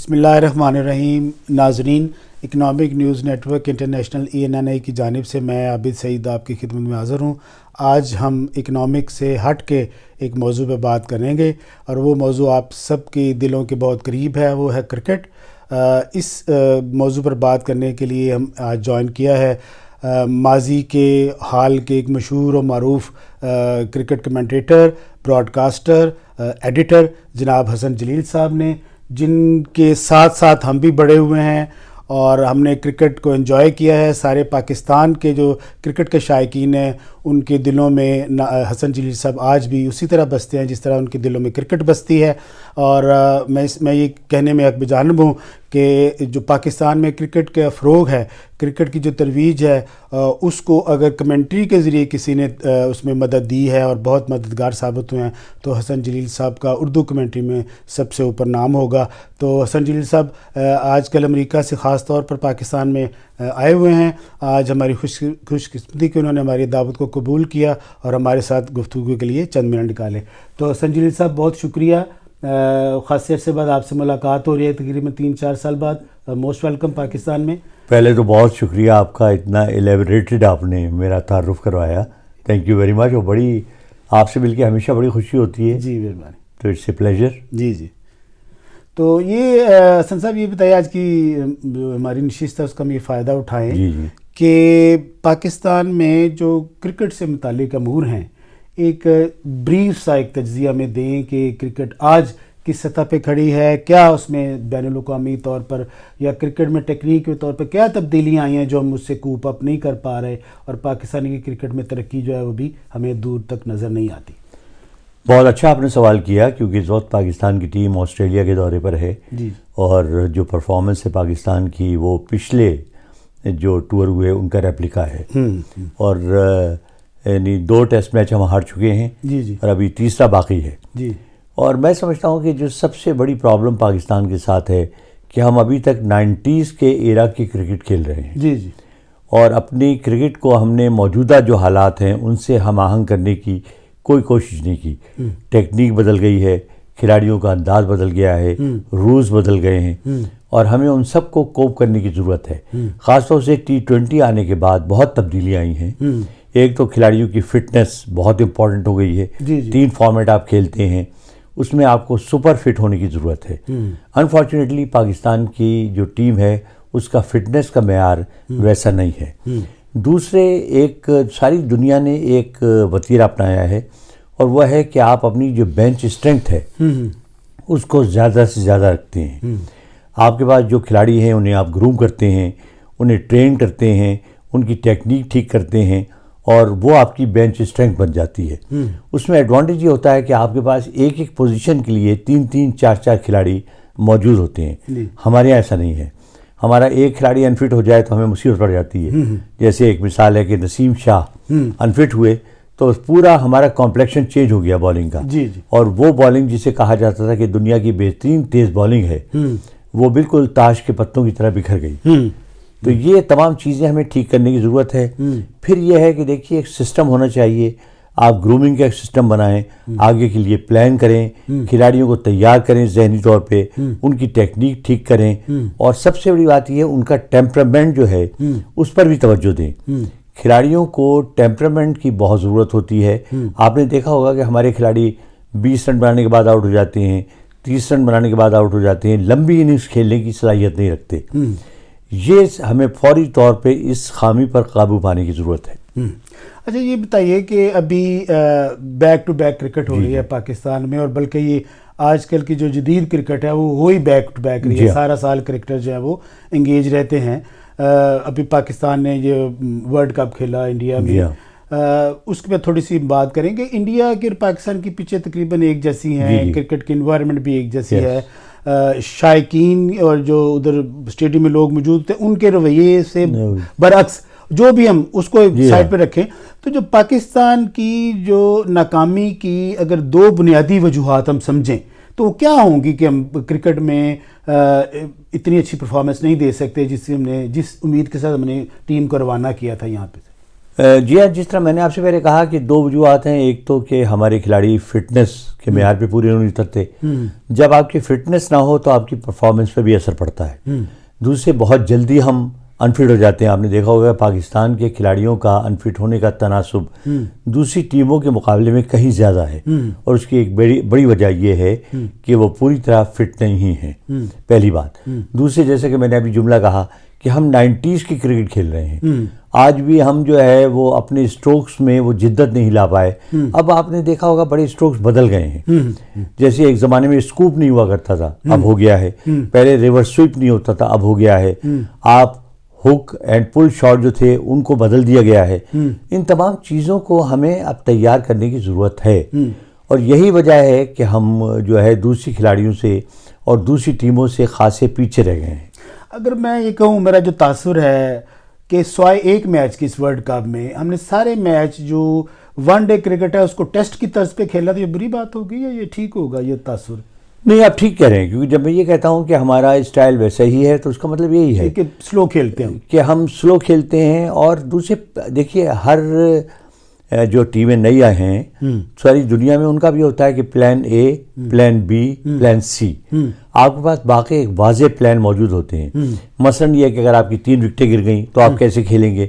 بسم اللہ الرحمن الرحیم. ناظرین، economic news network international ENNI کی جانب سے میں عابد سعید آپ کی خدمت میں حاضر ہوں. آج ہم اکنامک سے ہٹ کے ایک موضوع پہ بات کریں گے اور وہ موضوع آپ سب کے دلوں کے بہت قریب ہے، وہ ہے کرکٹ. اس موضوع پر بات کرنے کے لیے ہم آج جوائن کیا ہے ماضی کے حال کے ایک مشہور و معروف cricket commentator, broadcaster, editor جناب حسن جلیل صاحب نے، جن کے ساتھ ساتھ ہم بھی بڑے ہوئے ہیں اور ہم نے کرکٹ کو انجوائے کیا ہے. سارے پاکستان کے جو کرکٹ کے شائقین ہیں ان کے دلوں میں حسن جلیل صاحب آج بھی اسی طرح بستے ہیں جس طرح ان کے دلوں میں کرکٹ بستی ہے. اور میں یہ کہنے میں حق بجانب ہوں کہ جو پاکستان میں کرکٹ کا فروغ ہے، کرکٹ کی جو ترویج ہے، اس کو اگر کمنٹری کے ذریعے کسی نے اس میں مدد دی ہے اور بہت مددگار ثابت ہوئے ہیں تو حسن جلیل صاحب کا اردو کمنٹری میں سب سے اوپر نام ہوگا. تو حسن جلیل صاحب آج کل امریکہ سے خاص طور پر پاکستان میں آئے ہوئے ہیں. آج ہماری خوش قسمتی کہ انہوں نے ہماری دعوت کو قبول کیا اور ہمارے ساتھ گفتگو کے لیے چند منٹ نکالے. تو حسن جلیل صاحب بہت شکریہ. خاصی عرصے بعد آپ سے ملاقات ہو رہی ہے، تقریباً 3-4 سال بعد. موسٹ ویلکم پاکستان میں. پہلے تو بہت شکریہ آپ کا، اتنا ایلیبریٹڈ آپ نے میرا تعارف کروایا. Thank you very much. اور بڑی آپ سے مل کے ہمیشہ بڑی خوشی ہوتی ہے. جی مہربانی. تو اٹس اے پلیجر. جی. تو یہ حسن صاحب یہ بتائیے، آج کی جو ہماری نشست ہے اس کا ہم یہ فائدہ اٹھائیں جی کہ پاکستان میں جو کرکٹ سے متعلق امور ہیں ایک بریف سا ایک تجزیہ میں دیں کہ کرکٹ آج کس سطح پہ کھڑی ہے، کیا اس میں بین الاقوامی طور پر یا کرکٹ میں ٹیکنیک کے طور پر کیا تبدیلیاں آئی ہیں جو ہم اس سے کوپ اپ نہیں کر پا رہے، اور پاکستانی کی کرکٹ میں ترقی جو ہے وہ بھی ہمیں دور تک نظر نہیں آتی. بہت اچھا آپ نے سوال کیا، کیونکہ اس وقت پاکستان کی ٹیم آسٹریلیا کے دورے پر ہے. جی. اور جو پرفارمنس ہے پاکستان کی وہ پچھلے جو ٹور ہوئے ان کا ریپلیکا ہے. اور یعنی 2 ٹیسٹ میچ ہم ہار چکے ہیں. جی. اور ابھی تیسرا باقی ہے. جی. اور میں سمجھتا ہوں کہ جو سب سے بڑی پرابلم پاکستان کے ساتھ ہے کہ ہم ابھی تک 90s کے ایرا کی کرکٹ کھیل رہے ہیں. جی. اور اپنی کرکٹ کو ہم نے موجودہ جو حالات ہیں ان سے ہم آہنگ کرنے کی کوئی کوشش نہیں کی. ٹیکنیک بدل گئی ہے، کھلاڑیوں کا انداز بدل گیا ہے، رولز بدل گئے ہیں، اور ہمیں ان سب کو کوپ کرنے کی ضرورت ہے. خاص طور سے T20 آنے کے بعد بہت تبدیلیاں آئی ہیں. ایک تو کھلاڑیوں کی فٹنس بہت امپورٹنٹ ہو گئی ہے. 3 فارمیٹ آپ کھیلتے ہیں، اس میں آپ کو سپر فٹ ہونے کی ضرورت ہے. انفارچونیٹلی پاکستان کی جو ٹیم ہے اس کا فٹنس کا معیار ویسا نہیں ہے. دوسرے ایک ساری دنیا نے ایک وتیرہ اپنایا ہے، اور وہ ہے کہ آپ اپنی جو بینچ اسٹرینتھ ہے اس کو زیادہ سے زیادہ رکھتے ہیں. آپ کے پاس جو کھلاڑی ہیں انہیں آپ گروم کرتے ہیں، انہیں ٹرین کرتے ہیں، ان کی ٹیکنیک ٹھیک کرتے ہیں، اور وہ آپ کی بینچ اسٹرینتھ بن جاتی ہے. اس میں ایڈوانٹیج یہ ہوتا ہے کہ آپ کے پاس ایک پوزیشن کے لیے 3-3 4-4 کھلاڑی موجود ہوتے ہیں. ہمارے یہاں ایسا نہیں ہے. ہمارا ایک کھلاڑی انفٹ ہو جائے تو ہمیں مصیبت پڑ جاتی ہے. جیسے ایک مثال ہے کہ نسیم شاہ انفٹ ہوئے تو پورا ہمارا کمپلیکشن چینج ہو گیا بالنگ کا. اور وہ بالنگ جسے کہا جاتا تھا کہ دنیا کی بہترین تیز بالنگ ہے، وہ بالکل تاش کے پتوں کی طرح بکھر گئی. تو یہ تمام چیزیں ہمیں ٹھیک کرنے کی ضرورت ہے. پھر یہ ہے کہ دیکھیے ایک سسٹم ہونا چاہیے. آپ گرومنگ کا ایک سسٹم بنائیں، آگے کے لیے پلان کریں، کھلاڑیوں کو تیار کریں ذہنی طور پہ، ان کی ٹیکنیک ٹھیک کریں، اور سب سے بڑی بات یہ ہے ان کا ٹیمپرامنٹ جو ہے اس پر بھی توجہ دیں. کھلاڑیوں کو ٹیمپرامنٹ کی بہت ضرورت ہوتی ہے. آپ نے دیکھا ہوگا کہ ہمارے کھلاڑی 20 رن بنانے کے بعد آؤٹ ہو جاتے ہیں، 30 رن بنانے کے بعد آؤٹ ہو جاتے ہیں، لمبی اننگز کھیلنے کی صلاحیت نہیں رکھتے. یہ ہمیں فوری طور پہ اس خامی پر قابو پانے کی ضرورت ہے. اچھا یہ بتائیے کہ ابھی بیک ٹو بیک کرکٹ ہو رہی ہے پاکستان میں، اور بلکہ یہ آج کل کی جو جدید کرکٹ ہے وہ وہی بیک ٹو بیک رہی ہے. سارا سال کرکٹر جو ہے وہ انگیج رہتے ہیں. ابھی پاکستان نے یہ ورلڈ کپ کھیلا انڈیا میں، اس کے بعد تھوڑی سی بات کریں کہ انڈیا کی اور پاکستان کی پچیں تقریباً ایک جیسی ہیں، کرکٹ کی انوائرمنٹ بھی ایک جیسی ہے. شائقین اور جو ادھر اسٹیڈیم میں لوگ موجود تھے ان کے رویے سے برعکس جو بھی ہم اس کو سائڈ پہ رکھیں تو جو پاکستان کی جو ناکامی کی اگر 2 بنیادی وجوہات ہم سمجھیں تو کیا ہوں گی کہ ہم کرکٹ میں اتنی اچھی پرفارمنس نہیں دے سکتے جس امید کے ساتھ ہم نے ٹیم کو روانہ کیا تھا یہاں پہ. جی ہاں، جس طرح میں نے آپ سے پہلے کہا کہ دو وجوہات ہیں. ایک تو کہ ہمارے کھلاڑی فٹنس کے معیار پہ پورے نہیں اترتے. جب آپ کی فٹنس نہ ہو تو آپ کی پرفارمنس پہ بھی اثر پڑتا ہے. دوسرے، بہت جلدی ہم انفٹ ہو جاتے ہیں. آپ نے دیکھا ہوگا پاکستان کے کھلاڑیوں کا انفٹ ہونے کا تناسب دوسری ٹیموں کے مقابلے میں کہیں زیادہ ہے، اور اس کی ایک بڑی وجہ یہ ہے کہ وہ پوری طرح فٹ نہیں ہیں. پہلی بات. دوسرے، جیسے کہ میں نے ابھی جملہ کہا کہ ہم 90s کی کرکٹ کھیل رہے ہیں. آج بھی ہم جو ہے وہ اپنے اسٹروکس میں وہ جدت نہیں لا پائے. اب آپ نے دیکھا ہوگا بڑے اسٹروکس بدل گئے ہیں. جیسے ایک زمانے میں اسکوپ نہیں ہوا کرتا تھا، اب ہو گیا ہے. پہلے ریورس سویپ نہیں ہوتا تھا، اب ہو گیا ہے. آپ ہک اینڈ پل شاٹ جو تھے ان کو بدل دیا گیا ہے. ان تمام چیزوں کو ہمیں اب تیار کرنے کی ضرورت ہے، اور یہی وجہ ہے کہ ہم جو ہے دوسری کھلاڑیوں سے اور دوسری ٹیموں سے خاصے پیچھے رہ گئے ہیں. اگر میں یہ کہوں، میرا جو تاثر ہے کہ سوائے ایک میچ کی اس ورلڈ کپ میں ہم نے سارے میچ جو ون ڈے کرکٹ ہے اس کو ٹیسٹ کی طرز پہ کھیلا، تو یہ بری بات ہوگی یا یہ ٹھیک ہوگا یہ تاثر؟ نہیں، آپ ٹھیک کہہ رہے ہیں، کیونکہ جب میں یہ کہتا ہوں کہ ہمارا اسٹائل ویسا ہی ہے تو اس کا مطلب یہی ہے کہ سلو کھیلتے ہیں، کہ ہم سلو کھیلتے ہیں. اور دوسرے دیکھیے، ہر جو ٹیمیں نئی آئے ہیں ساری دنیا میں ان کا بھی ہوتا ہے کہ plan a, plan be, plan سی. آپ کے پاس باقی ایک واضح پلان موجود ہوتے ہیں. مثلاً یہ کہ اگر آپ کی 3 وکٹیں گر گئیں تو آپ کیسے کھیلیں گے.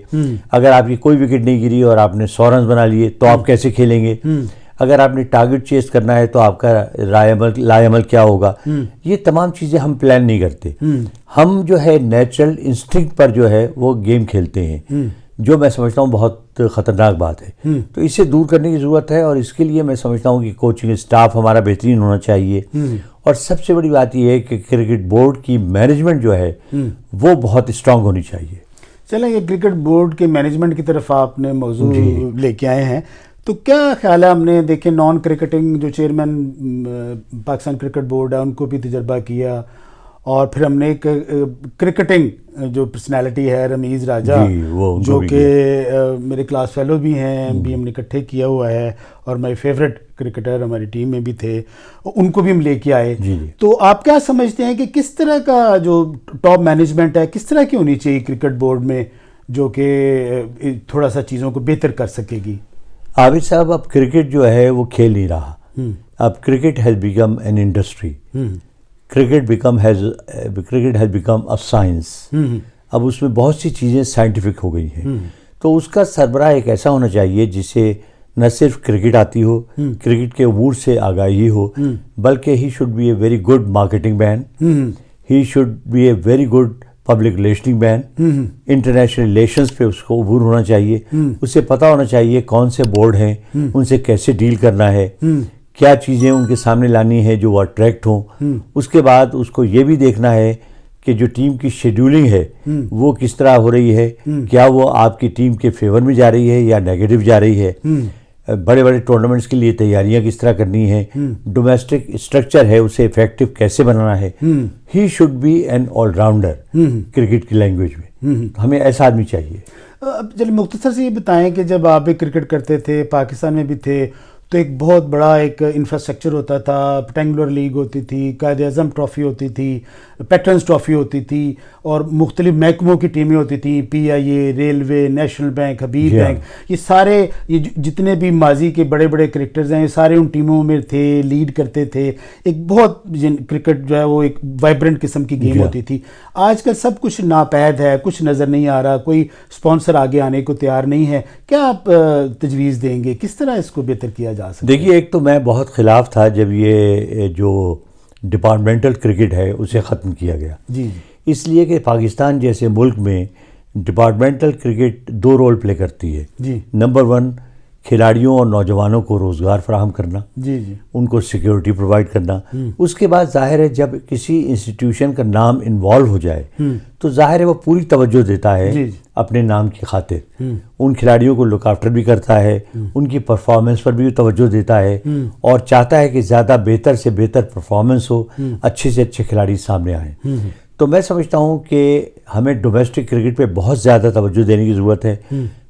اگر آپ کی کوئی وکٹ نہیں گری اور آپ نے 100 رنز بنا لیے تو آپ کیسے کھیلیں گے. اگر آپ نے ٹارگٹ چیز کرنا ہے تو آپ کا لا عمل کیا ہوگا. یہ تمام چیزیں ہم پلان نہیں کرتے. ہم جو ہے نیچرل انسٹنکٹ پر جو ہے وہ گیم کھیلتے ہیں، جو میں سمجھتا ہوں بہت خطرناک بات ہے. تو اس سے دور کرنے کی ضرورت ہے، اور اس کے لیے میں سمجھتا ہوں کہ کوچنگ اسٹاف ہمارا بہترین ہونا چاہیے. اور سب سے بڑی بات یہ ہے کہ کرکٹ بورڈ کی مینجمنٹ جو ہے وہ بہت اسٹرانگ ہونی چاہیے. چلیں، یہ کرکٹ بورڈ کے مینجمنٹ کی طرف آپ نے موضوع لے کے آئے ہیں، تو کیا خیال ہے؟ ہم نے دیکھے نان کرکٹنگ جو چیئرمین پاکستان کرکٹ بورڈ ہے ان کو بھی تجربہ کیا، اور پھر ہم نے ایک کرکٹنگ جو پرسنالٹی ہے رمیز راجہ، جو کہ میرے کلاس فیلو بھی ہیں، بھی ہم نے اکٹھے کیا ہوا ہے، اور مائی فیوریٹ کرکٹر ہماری ٹیم میں بھی تھے، ان کو بھی ہم لے کے آئے. تو آپ کیا سمجھتے ہیں کہ کس طرح کا جو ٹاپ مینجمنٹ ہے کس طرح کی ہونی چاہیے کرکٹ بورڈ میں، جو کہ تھوڑا سا چیزوں کو بہتر کر سکے گی؟ عابد صاحب، اب کرکٹ جو ہے وہ کھیل نہیں رہا. اب cricket has become an industry. Cricket has become a science. اب اس میں بہت سی چیزیں سائنٹیفک ہو گئی ہیں. تو اس کا سربراہ ایک ایسا ہونا چاہیے جسے نہ صرف کرکٹ آتی ہو، کرکٹ کے امور سے آگاہی ہو، بلکہ he should be a very good marketing man. He should be a very good public relationing man. International relations پہ اس کو عبور ہونا چاہیے. اسے پتہ ہونا چاہیے کون سے بورڈ ہیں، ان سے کیسے ڈیل کرنا ہے، کیا چیزیں ان کے سامنے لانی ہے جو وہ اٹریکٹ ہوں. اس کے بعد اس کو یہ بھی دیکھنا ہے کہ جو ٹیم کی شیڈیولنگ ہے وہ کس طرح ہو رہی ہے، کیا وہ آپ کی ٹیم کے فیور میں جا رہی ہے یا نیگیٹو جا رہی ہے. بڑے بڑے ٹورنامنٹس کے لیے تیاریاں کس طرح کرنی ہیں، ڈومیسٹک اسٹرکچر ہے اسے افیکٹو کیسے بنانا ہے. He should be an all rounder cricket کی لینگویج میں. ہمیں ایسا آدمی چاہیے. اب چلیے مختصر سے یہ بتائیں کہ جب آپ بھی کرکٹ کرتے تھے، پاکستان میں بھی تھے، تو ایک بہت بڑا ایک انفراسٹرکچر ہوتا تھا. ریکٹینگولر لیگ ہوتی تھی، قائد اعظم ٹرافی ہوتی تھی، پیٹرنز ٹرافی ہوتی تھی، اور مختلف محکموں کی ٹیمیں ہوتی تھیں، پی آئی اے، ریلوے، نیشنل بینک، حبیب بینک. یہ سارے جتنے بھی ماضی کے بڑے بڑے کرکٹرز ہیں یہ سارے ان ٹیموں میں تھے، لیڈ کرتے تھے. ایک بہت کرکٹ جو ہے وہ ایک وائبرنٹ قسم کی گیم ہوتی تھی. آج کل سب کچھ ناپید ہے، کچھ نظر نہیں آ رہا، کوئی اسپانسر آگے آنے کو تیار نہیں ہے. کیا آپ تجویز دیں گے، کس طرح اس کو بہتر کیا جا سکتا ہے؟ دیکھیے، ایک تو میں بہت خلاف تھا جب یہ جو ڈپارٹمنٹل کرکٹ ہے اسے ختم کیا گیا. جی. اس لیے کہ پاکستان جیسے ملک میں ڈپارٹمنٹل کرکٹ 2 رول پلے کرتی ہے. جی. نمبر 1، کھلاڑیوں اور نوجوانوں کو روزگار فراہم کرنا، ان کو سیکیورٹی پرووائڈ کرنا. اس کے بعد ظاہر ہے جب کسی انسٹیٹیوشن کا نام انوالو ہو جائے تو ظاہر ہے وہ پوری توجہ دیتا ہے اپنے نام کی خاطر. ان کھلاڑیوں کو لک آفٹر بھی کرتا ہے، ان کی پرفارمنس پر بھی توجہ دیتا ہے، اور چاہتا ہے کہ زیادہ بہتر سے بہتر پرفارمنس ہو، اچھے سے اچھے کھلاڑی سامنے آئیں. تو میں سمجھتا ہوں کہ ہمیں ڈومیسٹک کرکٹ پہ بہت زیادہ توجہ دینے کی ضرورت ہے.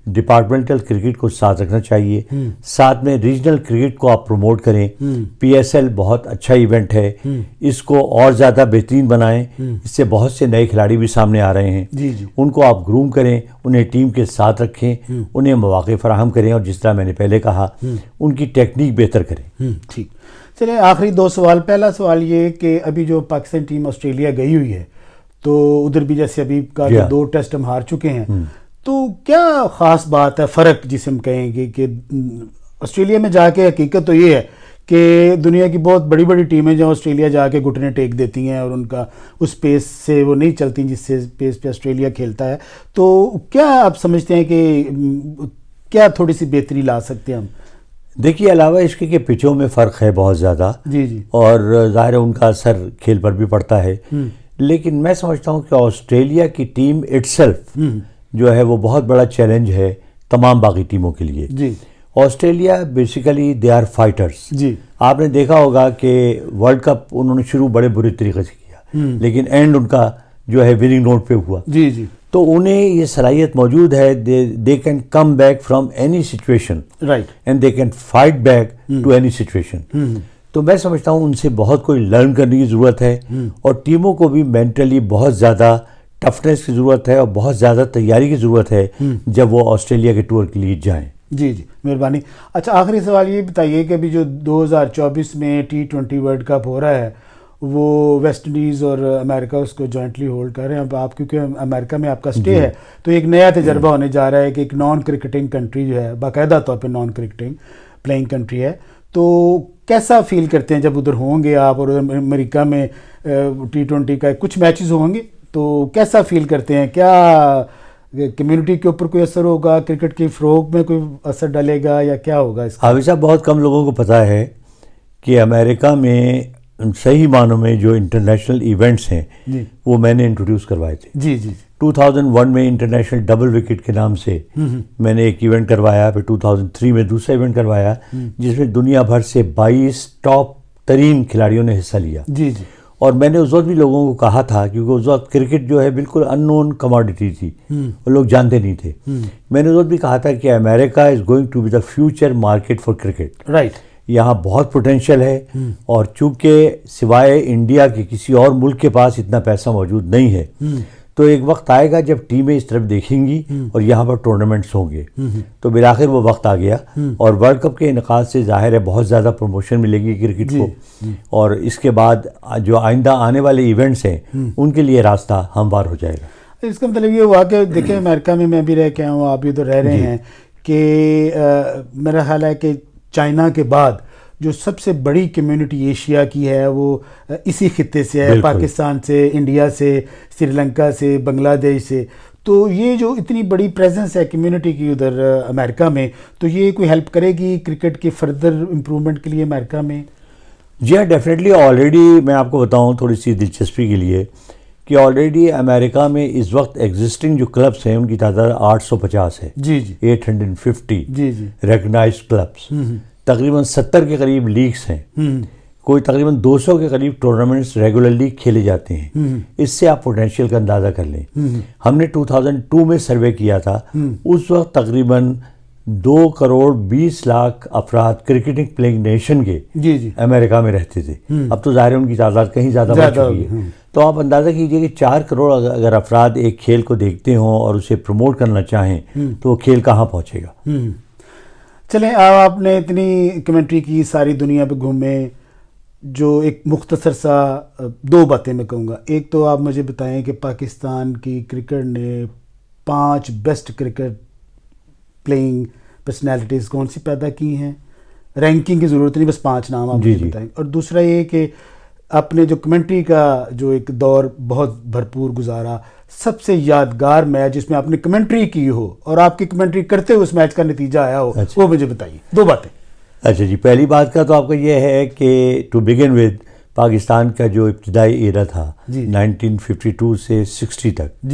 ڈپارٹمنٹل کرکٹ کو ساتھ رکھنا چاہیے، ساتھ میں ریجنل کرکٹ کو آپ پروموٹ کریں۔ پی ایس ایل بہت اچھا ایونٹ ہے، اس کو اور زیادہ بہترین بنائیں، اس سے بہت سے نئے کھلاڑی بھی سامنے آ رہے ہیں، ان کو آپ گروم کریں، انہیں ٹیم کے ساتھ رکھیں، انہیں مواقع فراہم کریں، اور جس طرح میں نے پہلے کہا ان کی ٹیکنیک بہتر کریں۔ ٹھیک، چلیں آخری دو سوال۔ پہلا سوال یہ کہ ابھی جو پاکستان ٹیم آسٹریلیا گئی ہوئی ہے، تو ادھر بھی جیسے ابھی کا 2 ٹیسٹ ہم ہار چکے ہیں، تو کیا خاص بات ہے، فرق جسے ہم کہیں گے کہ آسٹریلیا میں جا کے حقیقت تو یہ ہے کہ دنیا کی بہت بڑی بڑی ٹیمیں جو آسٹریلیا جا کے گھٹنے ٹیک دیتی ہیں، اور ان کا اس پیس سے وہ نہیں چلتی جس سے پیس پہ آسٹریلیا کھیلتا ہے، تو کیا آپ سمجھتے ہیں کہ کیا تھوڑی سی بہتری لا سکتے ہیں ہم؟ دیکھیے، علاوہ اس کے کہ پچوں میں فرق ہے بہت زیادہ، اور ظاہر ہے ان کا اثر کھیل پر بھی پڑتا ہے، لیکن میں سمجھتا ہوں کہ آسٹریلیا کی ٹیم اٹسیلف جو ہے وہ بہت بڑا چیلنج ہے تمام باقی ٹیموں کے لیے۔ Australia basically they are fighters. آپ نے دیکھا ہوگا کہ ورلڈ کپ انہوں نے شروع بڑے برے طریقے سے کیا، لیکن اینڈ ان کا جو ہے وننگ نوٹ پہ ہوا، تو انہیں یہ صلاحیت موجود ہے، they can come back from any situation and they can fight back to any situation. تو میں سمجھتا ہوں ان سے بہت کوئی لرن کرنے کی ضرورت ہے، اور ٹیموں کو بھی مینٹلی بہت زیادہ ٹفنس کی ضرورت ہے، اور بہت زیادہ تیاری کی ضرورت ہے جب وہ آسٹریلیا کے ٹور کے لیے جائیں۔ جی مہربانی۔ اچھا، آخری سوال یہ بتائیے کہ ابھی جو 2024 میں T20 ورلڈ کپ ہو رہا ہے، وہ ویسٹ انڈیز اور امریکہ اس کو جوائنٹلی ہولڈ کر رہے ہیں۔ اب آپ کیونکہ امریکہ میں آپ کا سٹے ہے، تو ایک نیا تجربہ ہونے جا رہا ہے کہ ایک نان کرکٹنگ کنٹری جو ہے، باقاعدہ طور پہ نان کرکٹنگ پلینگ کنٹری ہے، تو کیسا فیل کرتے ہیں جب ادھر ہوں گے آپ، اور امریکہ میں T20 کا کچھ میچز ہوں گے، تو کیسا فیل کرتے ہیں؟ کیا کمیونٹی کے اوپر کوئی اثر ہوگا، کرکٹ کی فروغ میں کوئی اثر ڈالے گا، یا کیا ہوگا اس کا؟ حافظ صاحب، بہت کم لوگوں کو پتہ ہے کہ امریکہ میں صحیح معنوں میں جو انٹرنیشنل ایونٹس ہیں وہ میں نے انٹروڈیوس کروائے تھے۔ 2001 میں انٹرنیشنل ڈبل وکٹ کے نام سے میں نے ایک ایونٹ کروایا، پھر 2003 میں دوسرا ایونٹ کروایا، جس میں دنیا بھر سے 22 ٹاپ ترین کھلاڑیوں نے حصہ لیا۔ اور میں نے اس وقت بھی لوگوں کو کہا تھا، کیونکہ اس وقت کرکٹ جو ہے بالکل ان نون کموڈٹی تھی، وہ لوگ جانتے نہیں تھے، میں نے اس وقت بھی کہا تھا کہ America is going to be the future market for cricket. یہاں بہت پوٹینشیل ہے، اور چونکہ سوائے انڈیا کے کسی اور ملک کے پاس اتنا پیسہ موجود نہیں ہے، تو ایک وقت آئے گا جب ٹیمیں اس طرف دیکھیں گی اور یہاں پر ٹورنامنٹس ہوں گے۔ تو بالآخر وہ وقت آ گیا، اور ورلڈ کپ کے انعقاد سے ظاہر ہے بہت زیادہ پروموشن ملے گی کرکٹ کو، اور اس کے بعد جو آئندہ آنے والے ایونٹس ہیں ان کے لیے راستہ ہموار ہو جائے گا۔ اس کا مطلب یہ ہوا کہ دیکھیں، امریکہ میں بھی رہ کے آیا ہوں، آپ بھی ادھر رہ رہے ہیں، کہ میرا خیال ہے کہ چائنا کے بعد جو سب سے بڑی کمیونٹی ایشیا کی ہے وہ اسی خطے سے ہے، پاکستان سے، انڈیا سے، سری لنکا سے، بنگلہ دیش سے۔ تو یہ جو اتنی بڑی پریزنس ہے کمیونٹی کی ادھر امریکہ میں، تو یہ کوئی ہیلپ کرے گی کرکٹ کے فردر امپرومنٹ کے لیے امریکہ میں؟ جی ہاں، ڈیفینیٹلی۔ آلریڈی میں آپ کو بتاؤں تھوڑی سی دلچسپی کے لیے کہ آلریڈی امریکہ میں اس وقت ایگزسٹنگ جو کلبس ہیں ان کی تعداد 850 ہے، 850 ریکگنائزڈ کلبس، تقریباً 70 کے قریب لیگز ہیں، کوئی تقریباً 200 کے قریب ٹورنامنٹس ریگولرلی کھیلے جاتے ہیں۔ اس سے آپ پوٹینشیل کا اندازہ کر لیں۔ ہم نے 2002 میں سروے کیا تھا، اس وقت تقریباً 2,20,00,000 افراد کرکٹنگ پلینگ نیشن کے امریکہ میں رہتے تھے۔ اب تو ظاہر ان کی تعداد کہیں زیادہ بڑھ چکی ہے، تو آپ اندازہ کیجئے کہ 4 کروڑ اگر افراد ایک کھیل کو دیکھتے ہوں اور اسے پروموٹ کرنا چاہیں تو وہ کھیل کہاں پہنچے گا۔ چلیں، آپ نے اتنی کمنٹری کی، ساری دنیا پہ گھومے، جو ایک مختصر سا 2 باتیں میں کہوں گا۔ ایک تو آپ مجھے بتائیں کہ پاکستان کی کرکٹ نے 5 بیسٹ کرکٹ پلینگ پرسنالٹیز کون سی پیدا کی ہیں؟ رینکنگ کی ضرورت نہیں، بس 5 نام آپ مجھے بتائیں۔ اور دوسرا یہ کہ اپنے جو کمنٹری کا جو ایک دور بہت بھرپور گزارا، سب سے یادگار میچ جس میں آپ نے کمنٹری کی ہو اور آپ کی کمنٹری کرتے ہوئے اس میچ کا نتیجہ آیا ہو، وہ مجھے بتائیے 2 باتیں۔ اچھا جی، پہلی بات کا تو آپ کا یہ ہے کہ ٹو بگن ود پاکستان کا جو ابتدائی ایرا تھا 1952 سے 60 تک،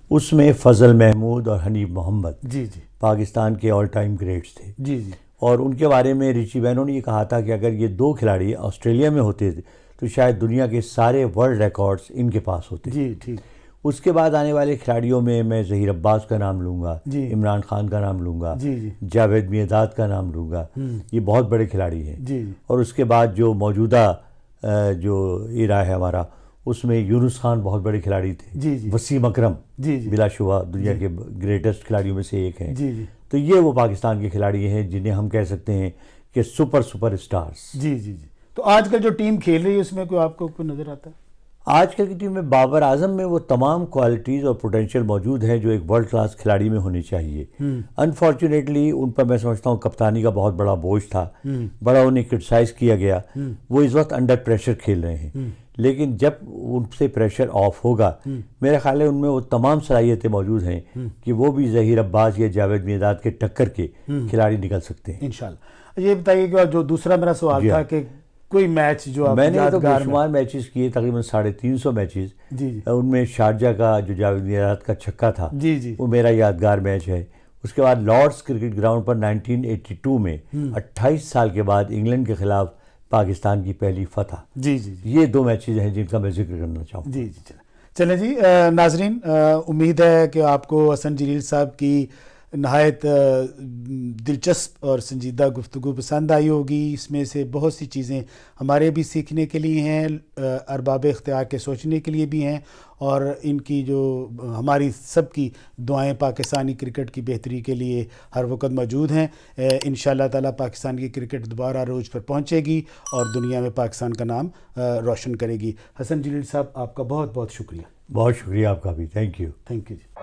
اس میں فضل محمود اور حنیف محمد پاکستان کے آل ٹائم گریٹس تھے، اور ان کے بارے میں رچی بینو نے یہ کہا تھا کہ اگر یہ 2 کھلاڑی آسٹریلیا میں ہوتے تو شاید دنیا کے سارے ورلڈ ریکارڈز ان کے پاس ہوتے۔ اس کے بعد آنے والے کھلاڑیوں میں ظہیر عباس کا نام لوں گا، جی عمران خان کا نام لوں گا، جی جی جاوید میرداد کا نام لوں گا، یہ بہت بڑے کھلاڑی ہیں. جی جی اور اس کے بعد جو موجودہ جو ایرا ہے ہمارا، اس میں یونس خان بہت بڑے کھلاڑی تھے، جی جی وسیم اکرم جی جی بلا شبہ دنیا کے گریٹسٹ کھلاڑیوں میں سے ایک ہیں. جی جی تو یہ وہ پاکستان کے کھلاڑی ہیں جنہیں ہم کہہ سکتے ہیں کہ سپر اسٹارز. جی جی جی تو آج کل جو ٹیم کھیل رہی ہے اس میں کوئی آپ کو کوئی نظر آتا ہے؟ آج کل کی ٹیم میں بابر اعظم میں وہ تمام کوالٹیز اور پوٹینشیل موجود ہیں جو ایک ورلڈ کلاس کھلاڑی میں ہونی چاہیے. انفارچونیٹلی ان پر میں سمجھتا ہوں کپتانی کا بہت بڑا بوجھ تھا، بڑا انہیں کرٹیسائز کیا گیا. وہ اس وقت انڈر پریشر کھیل رہے ہیں، لیکن جب ان سے پریشر آف ہوگا میرا خیال ہے ان میں وہ تمام صلاحیتیں موجود ہیں کہ وہ بھی ظہیر عباس یا جاوید میرداد کے ٹکر کے کھلاڑی نکل سکتے ہیں انشاءاللہ. یہ بتائیے کہ جو دوسرا میرا سوال تھا کہ کوئی میچ جو آپ میں نے تو یادگار بے شمار میچز کیے، تقریباً 350 میچز. جی جی ان میں شارجہ کا جو جاوید میرداد کا چھکا تھا جی جی وہ میرا یادگار میچ ہے. اس کے بعد لارڈس کرکٹ گراؤنڈ پر 1982 میں 28 سال کے بعد انگلینڈ کے خلاف پاکستان کی پہلی فتح. جی جی جی یہ 2 میچز ہیں جن کا میں ذکر کرنا چاہوں. جی جی چلیں جی. ناظرین، امید ہے کہ آپ کو حسن جلیل صاحب کی نہایت دلچسپ اور سنجیدہ گفتگو پسند آئی ہوگی. اس میں سے بہت سی چیزیں ہمارے بھی سیکھنے کے لیے ہیں، ارباب اختیار کے سوچنے کے لیے بھی ہیں، اور ان کی جو ہماری سب کی دعائیں پاکستانی کرکٹ کی بہتری کے لیے ہر وقت موجود ہیں. انشاءاللہ تعالی پاکستان کی کرکٹ دوبارہ عروج پر پہنچے گی اور دنیا میں پاکستان کا نام روشن کرے گی. حسن جلیل صاحب، آپ کا بہت بہت شکریہ. بہت شکریہ آپ کا بھی. Thank you. Thank you G.